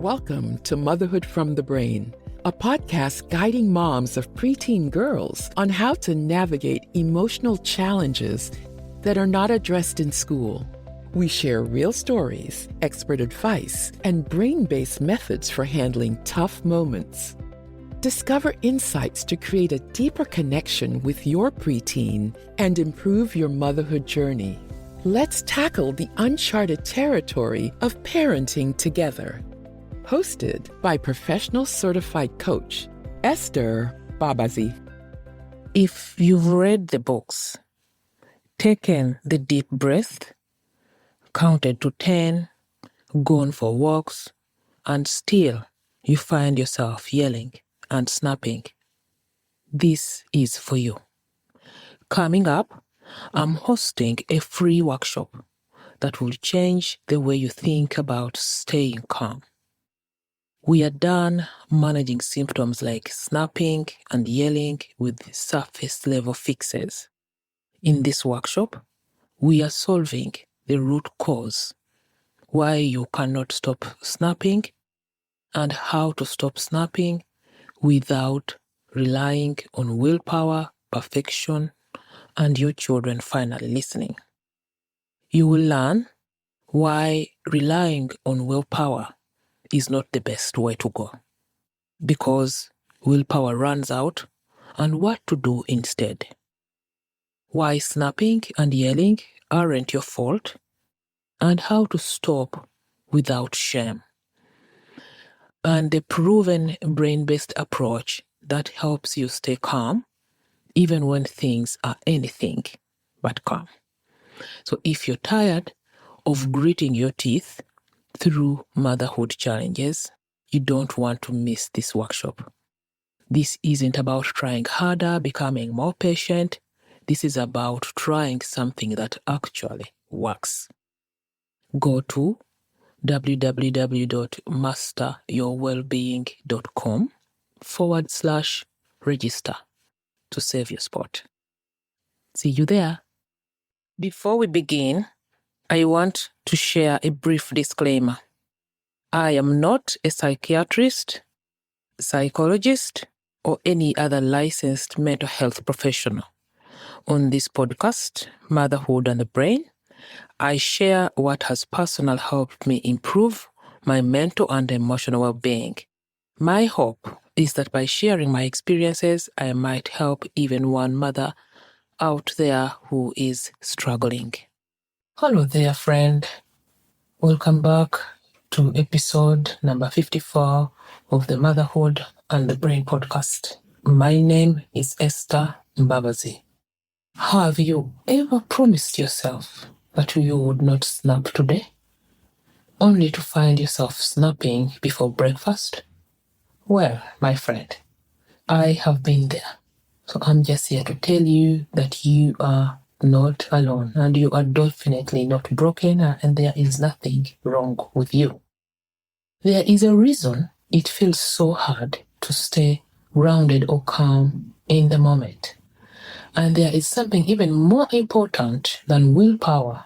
Welcome to Motherhood from the Brain, a podcast guiding moms of preteen girls on how to navigate emotional challenges that are not addressed in school. We share real stories, expert advice, and brain-based methods for handling tough moments. Discover insights to create a deeper connection with your preteen and improve your motherhood journey. Let's tackle the uncharted territory of parenting together. Hosted by professional certified coach, Esther Babazi. If you've read the books, taken the deep breath, counted to 10, gone for walks, and still you find yourself yelling and snapping, this is for you. Coming up, I'm hosting a free workshop that will change the way you think about staying calm. We are done managing symptoms like snapping and yelling with surface-level fixes. In this workshop, we are solving the root cause, why you cannot stop snapping, and how to stop snapping without relying on willpower, perfection, and your children finally listening. You will learn why relying on willpower is not the best way to go, because willpower runs out, and what to do instead. Why snapping and yelling aren't your fault, and how to stop without shame. And the proven brain-based approach that helps you stay calm even when things are anything but calm. So if you're tired of gritting your teeth through motherhood challenges, you don't want to miss this workshop. This isn't about trying harder, becoming more patient. This is about trying something that actually works. Go to www.masteryourwellbeing.com/register to save your spot. See you there. Before we begin, I want to share a brief disclaimer. I am not a psychiatrist, psychologist, or any other licensed mental health professional. On this podcast, Motherhood and the Brain, I share what has personally helped me improve my mental and emotional well-being. My hope is that by sharing my experiences, I might help even one mother out there who is struggling. Hello there, friend. Welcome back to episode number 54 of the Motherhood and the Brain podcast. My name is Esther Babazi. Have you ever promised yourself that you would not snap today, only to find yourself snapping before breakfast? Well, my friend, I have been there. So I'm just here to tell you that you are not alone, and you are definitely not broken, and there is nothing wrong with you. There is a reason it feels so hard to stay grounded or calm in the moment. And there is something even more important than willpower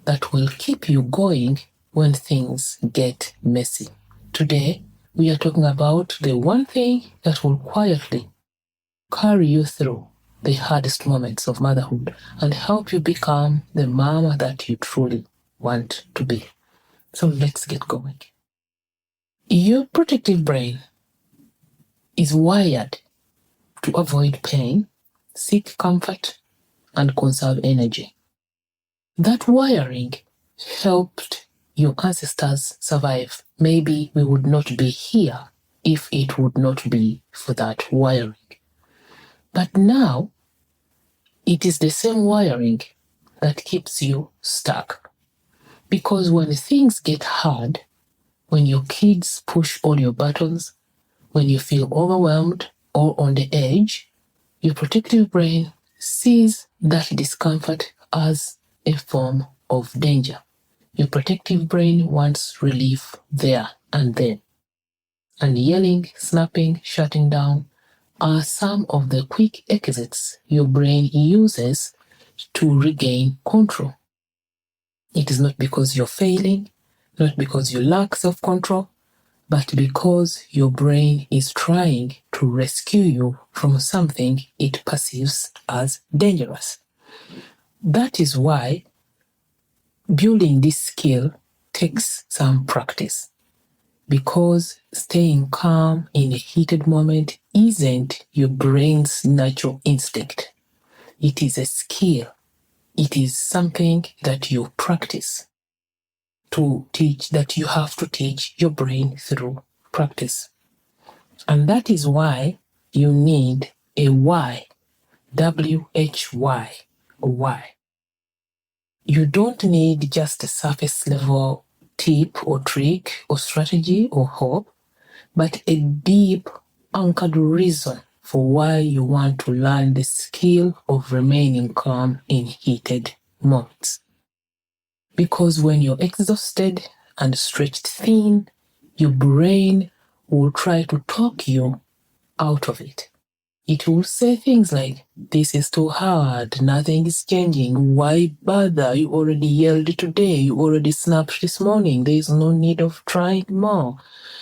that will keep you going when things get messy. Today, we are talking about the one thing that will quietly carry you through the hardest moments of motherhood and help you become the mama that you truly want to be. So let's get going. Your protective brain is wired to avoid pain, seek comfort, and conserve energy. That wiring helped your ancestors survive. Maybe we would not be here if it would not be for that wiring. But now, it is the same wiring that keeps you stuck. Because when things get hard, when your kids push all your buttons, when you feel overwhelmed or on the edge, your protective brain sees that discomfort as a form of danger. Your protective brain wants relief there and then. And yelling, snapping, shutting down are some of the quick exits your brain uses to regain control. It is not because you're failing, not because you lack self-control, but because your brain is trying to rescue you from something it perceives as dangerous. That is why building this skill takes some practice, because staying calm in a heated moment isn't your brain's natural instinct. It is a skill. It is something that you practice to teach, that you have to teach your brain through practice. And that is why you need a why, W-H-Y, why. You don't need just a surface level tip or trick or strategy or hope, but a deep anchored reason for why you want to learn the skill of remaining calm in heated moments. Because when you're exhausted and stretched thin, your brain will try to talk you out of it. It will say things like, this is too hard, nothing is changing, why bother? You already yelled today, you already snapped this morning, there is no need of trying more.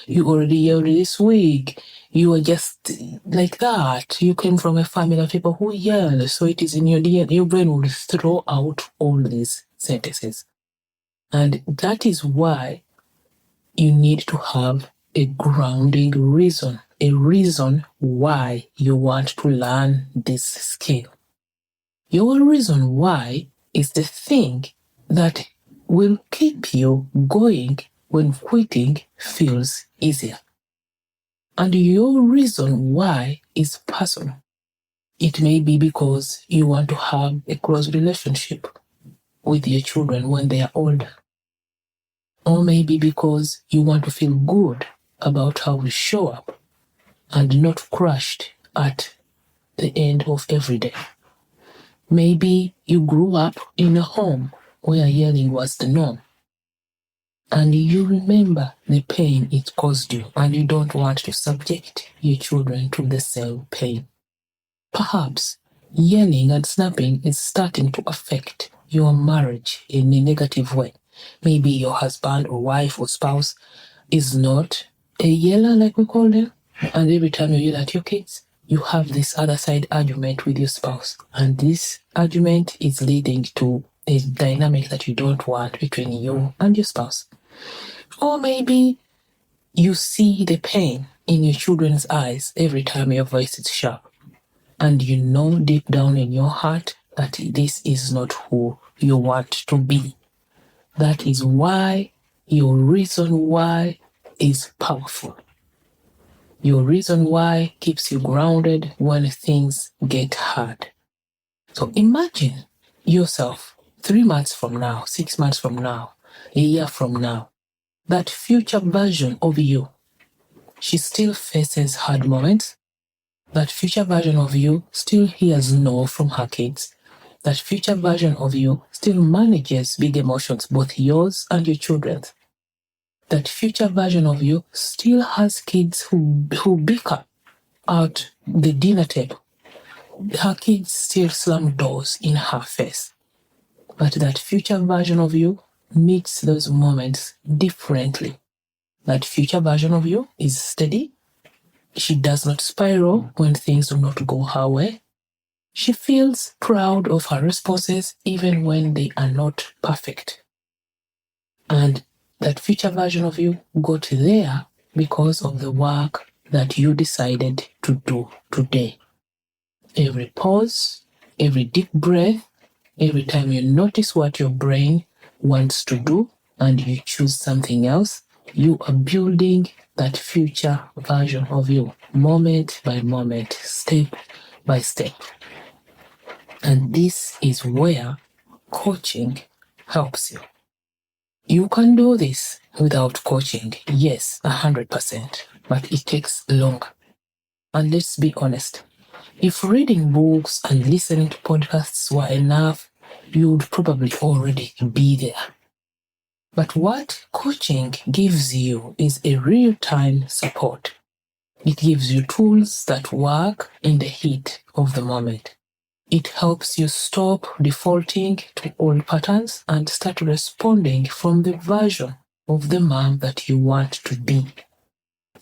You already yelled this week, you are just like that. You came from a family of people who yell, so it is in your DNA. Your brain will throw out all these sentences. And that is why you need to have a grounding reason, a reason why you want to learn this skill. Your reason why is the thing that will keep you going when quitting feels easier. And your reason why is personal. It may be because you want to have a close relationship with your children when they are older. Or maybe because you want to feel good about how you show up and not crushed at the end of every day. Maybe you grew up in a home where yelling was the norm, and you remember the pain it caused you, and you don't want to subject your children to the same pain. Perhaps yelling and snapping is starting to affect your marriage in a negative way. Maybe your husband or wife or spouse is not a yeller, like we call them, and every time you yell at your kids, you have this other side argument with your spouse, and this argument is leading to a dynamic that you don't want between you and your spouse. Or maybe you see the pain in your children's eyes every time your voice is sharp, and you know deep down in your heart that this is not who you want to be. That is why your reason why is powerful. Your reason why keeps you grounded when things get hard. So imagine yourself 3 months from now, 6 months from now, a year from now, that future version of you. She still faces hard moments. That future version of you still hears no from her kids. That future version of you still manages big emotions, both yours and your children's. That future version of you still has kids who bicker at the dinner table. Her kids still slam doors in her face. But that future version of you meets those moments differently. That future version of you is steady. She does not spiral when things do not go her way. She feels proud of her responses even when they are not perfect. And that future version of you got there because of the work that you decided to do today. Every pause, every deep breath, every time you notice what your brain wants to do and you choose something else, you are building that future version of you, moment by moment, step by step. And this is where coaching helps you. You can do this without coaching, yes, 100%, but it takes longer. And let's be honest, if reading books and listening to podcasts were enough, you would probably already be there. But what coaching gives you is a real-time support. It gives you tools that work in the heat of the moment. It helps you stop defaulting to old patterns and start responding from the version of the mom that you want to be.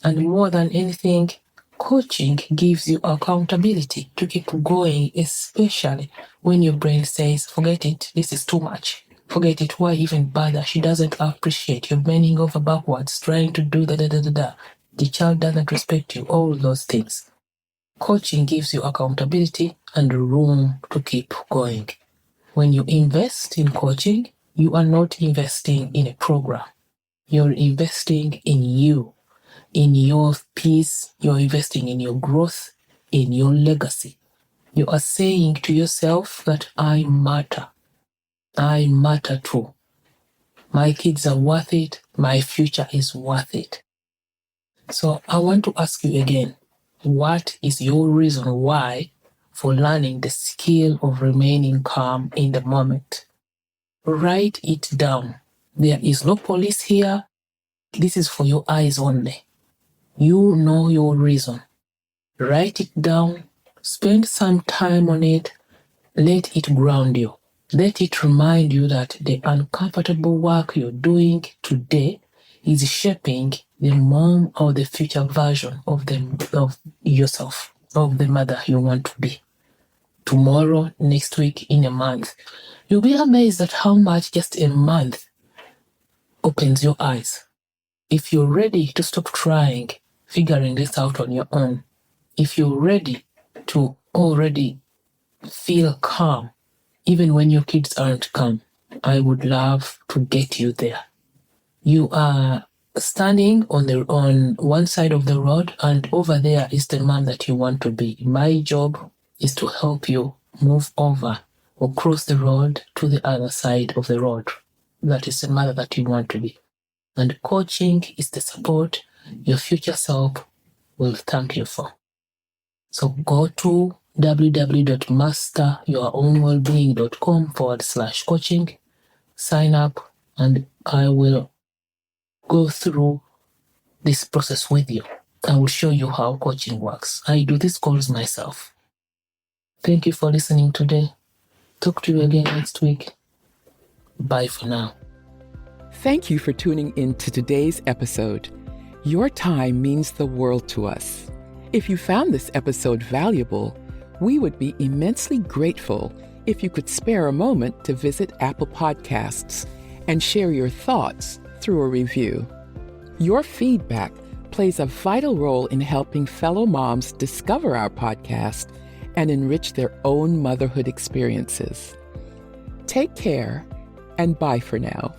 And more than anything, coaching gives you accountability to keep going, especially when your brain says, forget it, this is too much. Forget it, why even bother? She doesn't appreciate. You're bending over backwards, trying to do da. The child doesn't respect you, all those things. Coaching gives you accountability and room to keep going. When you invest in coaching, you are not investing in a program. You're investing in you, in your peace. You're investing in your growth, in your legacy. You are saying to yourself that I matter. I matter too. My kids are worth it. My future is worth it. So I want to ask you again, what is your reason why for learning the skill of remaining calm in the moment? Write it down. There is no police here. This is for your eyes only. You know your reason. Write it down. Spend some time on it. Let it ground you. Let it remind you that the uncomfortable work you're doing today is shaping the mom or the future version of yourself, of the mother you want to be. Tomorrow, next week, in a month, you'll be amazed at how much just a month opens your eyes. If you're ready to stop trying, figuring this out on your own, if you're ready to already feel calm, even when your kids aren't calm, I would love to get you there. You are standing on one side of the road, and over there is the man that you want to be. My job is to help you move over or cross the road to the other side of the road. That is the mother that you want to be. And coaching is the support your future self will thank you for. So go to www.masteryourownwellbeing.com/coaching, sign up, and I will go through this process with you. I will show you how coaching works. I do these calls myself. Thank you for listening today. Talk to you again next week. Bye for now. Thank you for tuning in to today's episode. Your time means the world to us. If you found this episode valuable, we would be immensely grateful if you could spare a moment to visit Apple Podcasts and share your thoughts through a review. Your feedback plays a vital role in helping fellow moms discover our podcast and enrich their own motherhood experiences. Take care, and bye for now.